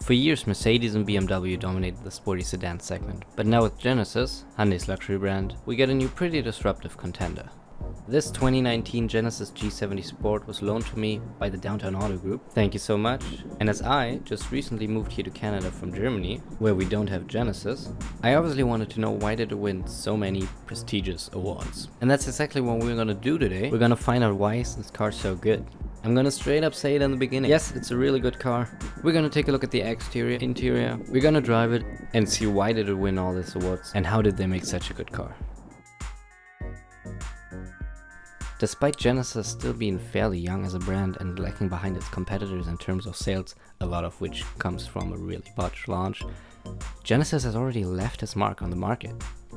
For years, Mercedes and BMW dominated the sporty sedan segment, but now with Genesis, Hyundai's luxury brand, we get a new pretty disruptive contender. This 2019 Genesis G70 Sport was loaned to me by the Downtown Auto Group, thank you so much, and as I just recently moved here to Canada from Germany, where we don't have Genesis, I obviously wanted to know why did it win so many prestigious awards. And that's exactly what we're gonna do today. We're gonna find out why is this car so good. I'm gonna straight up say it in the beginning. Yes, it's a really good car. We're gonna take a look at the exterior, interior. We're gonna drive it and see why did it win all these awards and how did they make such a good car. Despite Genesis still being fairly young as a brand and lacking behind its competitors in terms of sales, a lot of which comes from a really botched launch, Genesis has already left its mark on the market.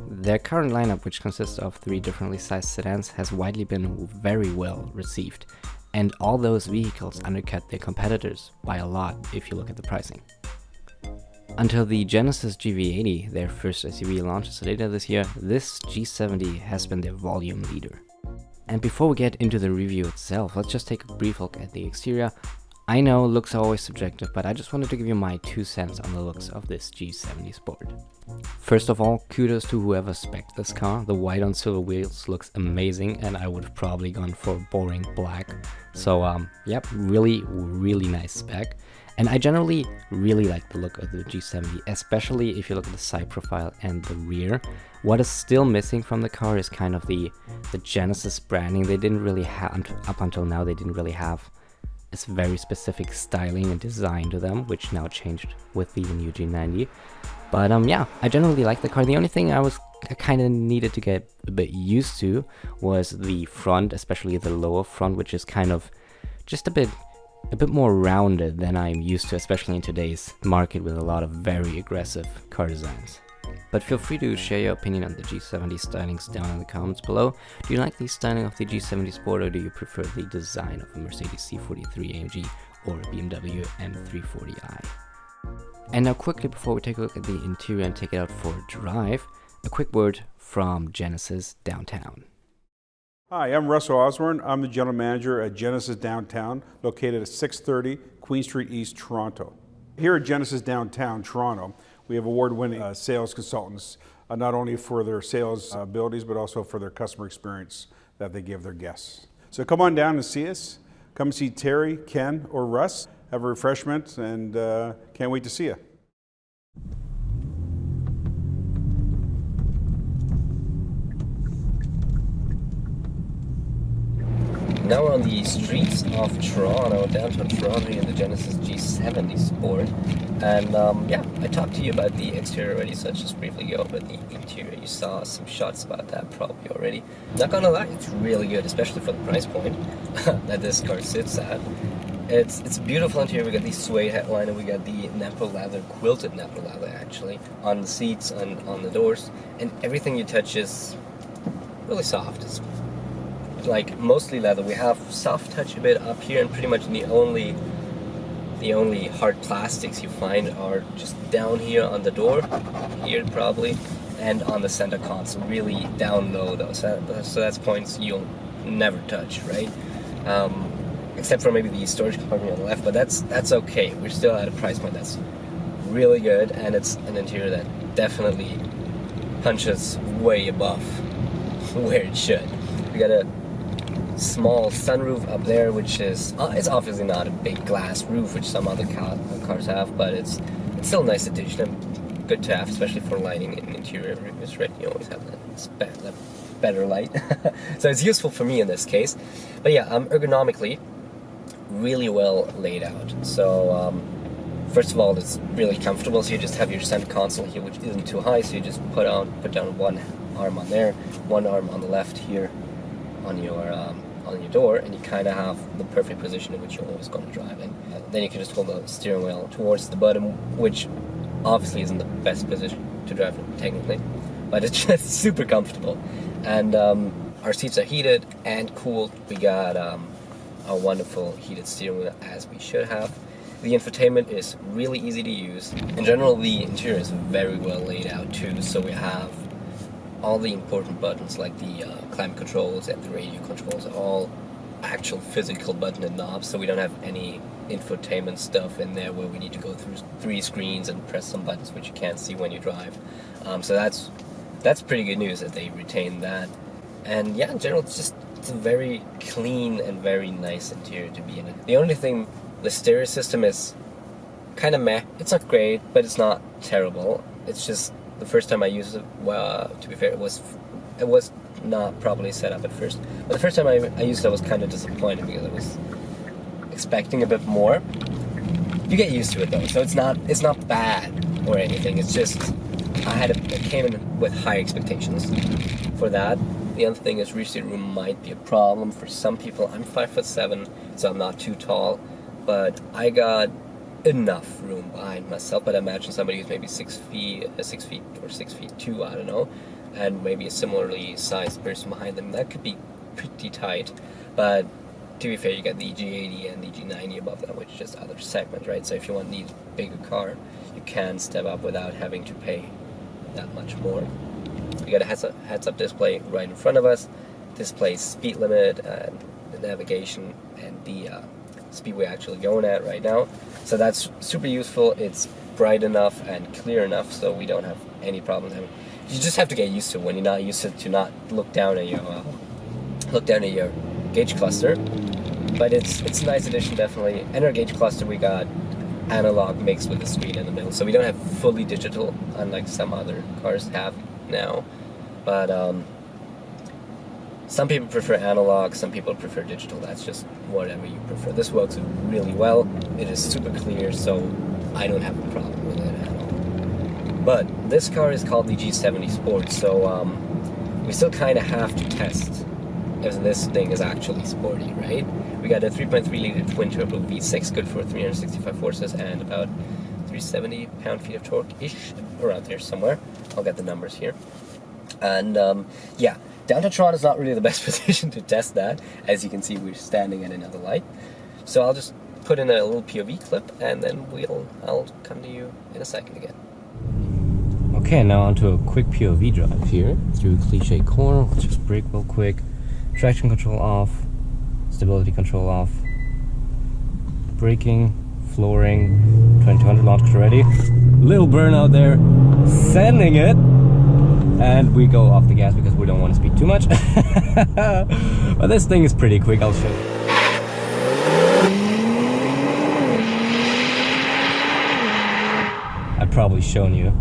Their current lineup, which consists of 3 differently sized sedans, has widely been very well received. And all those vehicles undercut their competitors by a lot if you look at the pricing. Until the Genesis GV80, their first SUV, launches later this year, this G70 has been their volume leader. And before we get into the review itself, let's just take a brief look at the exterior. I know looks are always subjective, but I just wanted to give you my 2 cents on the looks of this G70 Sport. First of all, kudos to whoever spec'd this car. The white on silver wheels looks amazing, and I would have probably gone for boring black. So yep, really nice spec. And I generally really like the look of the G70, especially if you look at the side profile and the rear. What is still missing from the car is kind of the Genesis branding. They didn't really have, up until now, they didn't really have this very specific styling and design to them, which now changed with the new G90. But yeah, I generally like the car. The only thing I kind of needed to get a bit used to was the front, especially the lower front, which is kind of just a bit more rounded than I'm used to, especially in today's market with a lot of very aggressive car designs. But feel free to share your opinion on the G70 stylings down in the comments below. Do you like the styling of the G70 Sport, or do you prefer the design of a Mercedes C43 AMG or a BMW M340i? And now quickly, before we take a look at the interior and take it out for a drive, a quick word from Genesis Downtown. Hi, I'm Russell Osborne. I'm the General Manager at Genesis Downtown, located at 630 Queen Street East, Toronto. Here at Genesis Downtown, Toronto, we have award-winning sales consultants, not only for their sales abilities, but also for their customer experience that they give their guests. So come on down and see us. Come see Terry, Ken, or Russ. Have a refreshment, and can't wait to see you. Now we're on the streets of Toronto, downtown Toronto, in the Genesis G70 Sport. And yeah, I talked to you about the exterior already, so let's just briefly go over the interior. You saw some shots about that probably already. Not gonna lie, it's really good, especially for the price point that this car sits at. It's beautiful interior. We got the suede headliner, we got the Nappa leather, quilted Nappa leather actually, on the seats and on the doors, and everything you touch is really soft. It's like mostly leather. We have soft touch a bit up here, and pretty much the only hard plastics you find are just down here on the door, here probably, and on the center console, really down low though. So that's points you'll never touch, right? Except for maybe the storage compartment on the left, but that's okay. We're still at a price point that's really good, and it's an interior that definitely punches way above where it should. We got a small sunroof up there, which is it's obviously not a big glass roof, which some other cars have, but it's still a nice addition and good to have, especially for lighting in interior reviews, right? You always have that better light, so it's useful for me in this case. But yeah, ergonomically, really well laid out. So first of all, it's really comfortable. So you just have your center console here, which isn't too high, so you just put down one arm on there, one arm on the left here on your door, and you kind of have the perfect position in which you're always going to drive in. Then you can just hold the steering wheel towards the bottom, which obviously isn't the best position to drive in technically, but it's just super comfortable. And our seats are heated and cooled. We got a wonderful heated steering wheel, as we should have. The infotainment is really easy to use. In general, the interior is very well laid out too, so we have all the important buttons like the climate controls and the radio controls, all actual physical button and knobs, so we don't have any infotainment stuff in there where we need to go through 3 screens and press some buttons which you can't see when you drive. So that's pretty good news that they retain that. And yeah, in general, it's a very clean and very nice interior to be in. The only thing, the stereo system is kind of meh. It's not great, but it's not terrible. It's just the first time I used it, well, to be fair, it was not properly set up at first. But the first time I used it, I was kind of disappointed because I was expecting a bit more. You get used to it though, so it's not bad or anything. It's just it came in with high expectations for that. The other thing is rear seat room might be a problem for some people. I'm 5'7", so I'm not too tall, but I got enough room behind myself. But I imagine somebody who's maybe 6 feet or 6'2", I don't know, and maybe a similarly sized person behind them, that could be pretty tight. But to be fair, you got the G80 and the G90 above that, which is just other segment, right? So if you need a bigger car, you can step up without having to pay that much more. You got a heads-up display right in front of us, displays speed limit and the navigation and the speed we're actually going at right now. So that's super useful. It's bright enough and clear enough, so we don't have any problem. You just have to get used to it when you're not used to not look down at your gauge cluster. But it's a nice addition, definitely. In our gauge cluster, we got analog mixed with the screen in the middle, so we don't have fully digital, unlike some other cars have now. But some people prefer analog, some people prefer digital. That's just whatever you prefer. This works really well. It is super clear, so I don't have a problem with it at all. But this car is called the G70 Sport, so we still kind of have to test if this thing is actually sporty, right? We got a 3.3 liter twin turbo V6, good for 365 horses and about 370 pound-feet of torque-ish, around there somewhere. I'll get the numbers here. And yeah, downtown Toronto is not really the best position to test that. As you can see, we're standing at another light. So I'll just put in a little POV clip, and then I'll come to you in a second again. Okay, now onto a quick POV drive here through Cliche Corner. Let's just brake real quick. Traction control off, stability control off, braking, flooring, 2200 launch already. Little burnout there, sending it, and we go off the gas because we don't want to speed too much. But this thing is pretty quick, I'll show you. I've probably shown you.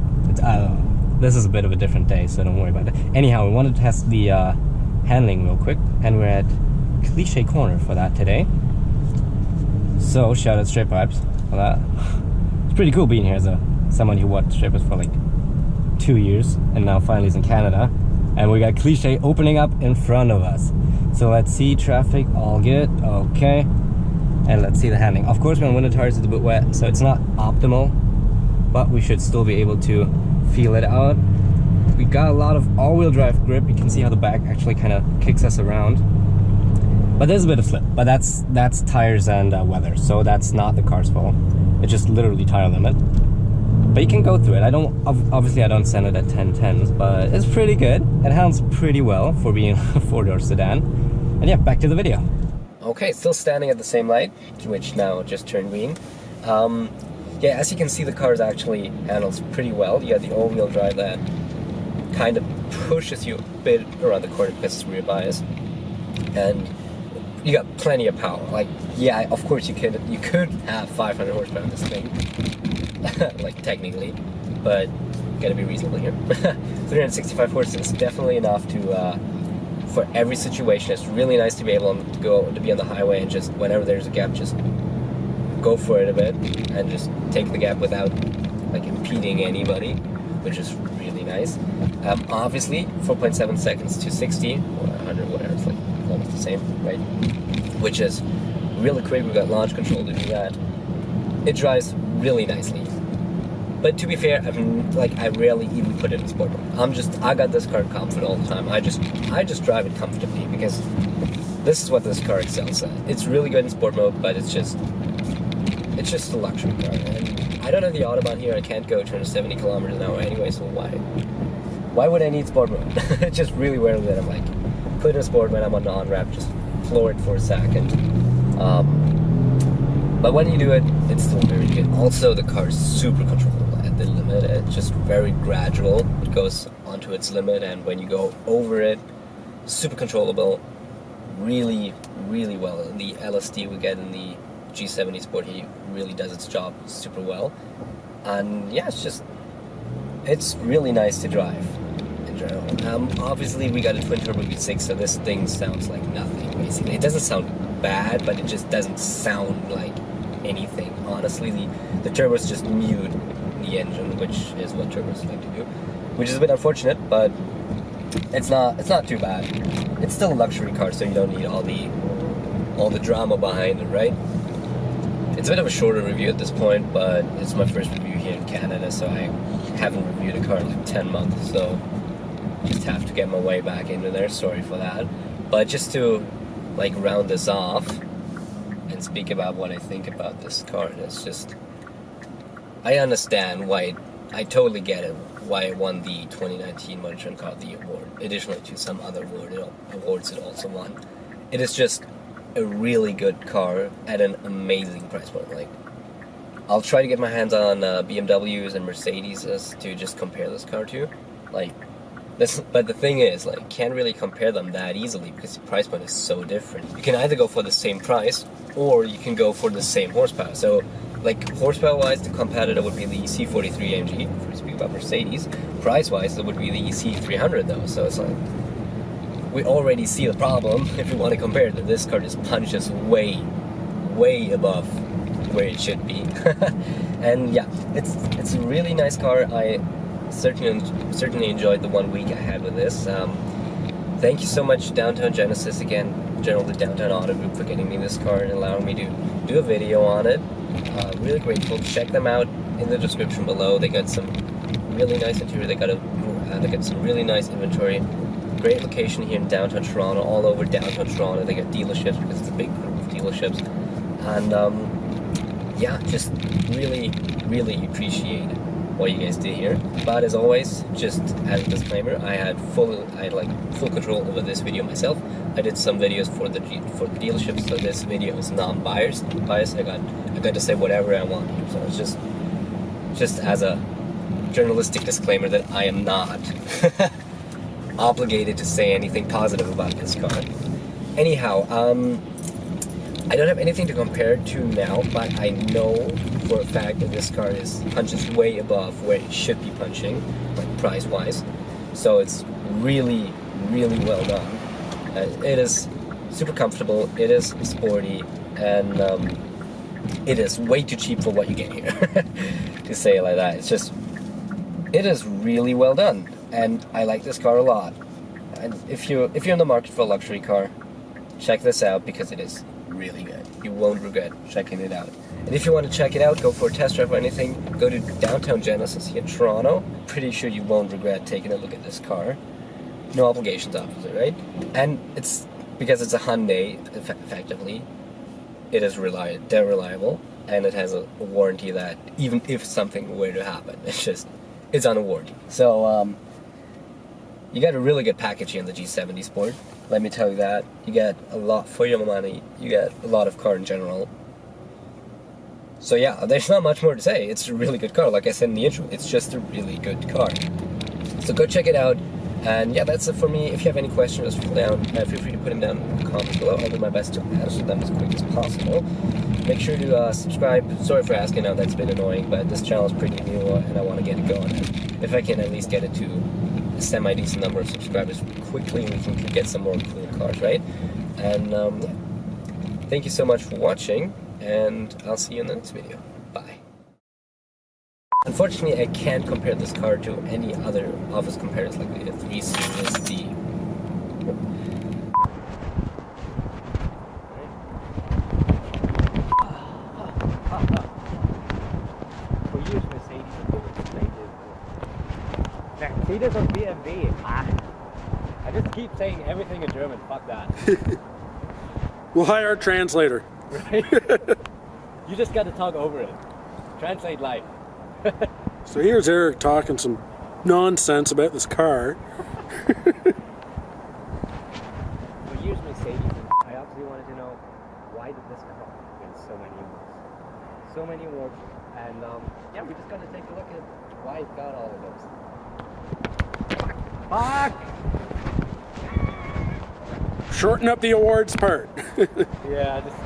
This is a bit of a different day, so don't worry about it. Anyhow, we wanted to test the handling real quick, and we're at Cliche Corner for that today. So shout out Straight Pipes for that. It's pretty cool being here as someone who watched Straight Pipes for like 2 years and now finally is in Canada, and we got Cliche opening up in front of us. So let's see, traffic all good, okay, and let's see the handling. Of course, we're on winter tires, it's a bit wet, so it's not optimal, but we should still be able to feel it out. We got a lot of all-wheel drive grip. You can see how the back actually kind of kicks us around. But there's a bit of slip, but that's tires and weather, so that's not the car's fault. It's just literally tire limit. But you can go through it. Obviously I don't send it at 1010s, but it's pretty good. It handles pretty well for being a 4-door sedan. And yeah, back to the video. Okay, still standing at the same light, which now just turned green. Yeah, as you can see, the car actually handles pretty well. You got the all-wheel drive that kind of pushes you a bit around the corner because it's rear bias, and you got plenty of power. Like, yeah, of course you could have 500 horsepower on this thing, like technically, but gotta be reasonable here. 365 horses, definitely enough to for every situation. It's really nice to be able to be on the highway and just whenever there's a gap, just go for it a bit and just take the gap without like impeding anybody, which is really nice. Obviously 4.7 seconds to 60 or 100, whatever, it's like almost the same, right? Which is really quick. We've got launch control to do that. It drives really nicely, but to be fair, I rarely even put it in sport mode. I got this car in comfort all the time. I just drive it comfortably because this is what this car excels at. It's really good in sport mode, but it's just it's just a luxury car. And I don't have the Autobahn here. I can't go 270 kilometers an hour anyway, so why would I need sport mode? It's just really weird that I'm like, put in a sport when I'm on the on-ramp, just floor it for a second. But when you do it, it's still very good. Also, the car is super controllable at the limit. It's just very gradual. It goes onto its limit, and when you go over it, super controllable. Really, really well. The LSD we get in the G70 Sport, he really does its job super well. And yeah, it's really nice to drive in general. Obviously, we got a twin turbo V6, so this thing sounds like nothing, basically. It doesn't sound bad, but it just doesn't sound like anything. Honestly, the turbos just mute the engine, which is what turbos like to do, which is a bit unfortunate, but it's not too bad. It's still a luxury car, so you don't need all the drama behind it, right? It's a bit of a shorter review at this point, but it's my first review here in Canada, so I haven't reviewed a car in like 10 months, so just have to get my way back into there. Sorry for that. But just to like round this off and speak about what I think about this car, it's just, I understand why, I totally get it, why it won the 2019 Motor Trend Car of the Year award, additionally to some other awards it also won. It is just a really good car at an amazing price point. Like, I'll try to get my hands on BMWs and Mercedes to just compare this car to. Like, but the thing is, like, can't really compare them that easily because the price point is so different. You can either go for the same price or you can go for the same horsepower. So, like, horsepower-wise, the competitor would be the C43 AMG, if we speak about Mercedes. Price-wise, it would be the C300, though. So it's like, we already see the problem if you want to compare it. This car just punches way, way above where it should be. And yeah, it's a really nice car. I certainly enjoyed the 1 week I had with this. Thank you so much, Downtown Genesis, again, generally Downtown Auto Group, for getting me this car and allowing me to do a video on it. Really grateful. Check them out in the description below. They got some really nice interior. They got some really nice inventory. Great location here in downtown Toronto, all over downtown Toronto. They got dealerships because it's a big group of dealerships. And yeah, just really, really appreciate what you guys did here. But as always, just as a disclaimer, I had full control over this video myself. I did some videos for the dealerships, so this video is non-biased. I got to say whatever I want here. So it's just as a journalistic disclaimer that I am not obligated to say anything positive about this car. Anyhow, I don't have anything to compare it to now, but I know for a fact that this car punches way above where it should be punching, like price-wise. So it's really, really well done. It is super comfortable, it is sporty, and it is way too cheap for what you get here, to say it like that. It's just, it is really well done, and I like this car a lot. And if you're in the market for a luxury car, check this out because it is really good. You won't regret checking it out. And if you want to check it out, go for a test drive or anything, go to Downtown Genesis here in Toronto. Pretty sure you won't regret taking a look at this car. No obligations, obviously, right? And it's because it's a Hyundai, effectively, it is they're reliable, and it has a warranty that even if something were to happen, it's on a warranty. So you got a really good package here in the G70 Sport. Let me tell you that. You get a lot for your money. You get a lot of car in general. So yeah, there's not much more to say. It's a really good car. Like I said in the intro, it's just a really good car. So go check it out. And yeah, that's it for me. If you have any questions, feel free to put them down in the comments below. I'll do my best to answer them as quick as possible. Make sure to subscribe. Sorry for asking now, that's been annoying, but this channel is pretty new and I want to get it going. If I can at least get it to a semi-decent number of subscribers quickly, we can get some more cool cars, right? And yeah. Thank you so much for watching, and I'll see you in the next video. Bye. Unfortunately, I can't compare this car to any other office competitors like the 3 Series, the... For years, Mercedes have been expensive. Mercedes or BMW? I just keep saying everything in German, fuck that. We'll hire a translator. Right? You just got to talk over it. Translate life. So here's Eric talking some nonsense about this car. Well, here's Mercedes. I obviously wanted to know, why did this car win so many awards? So many awards. And yeah, we just got to take a look at why it got all of those. Fuck! Shorten up the awards part. Yeah, just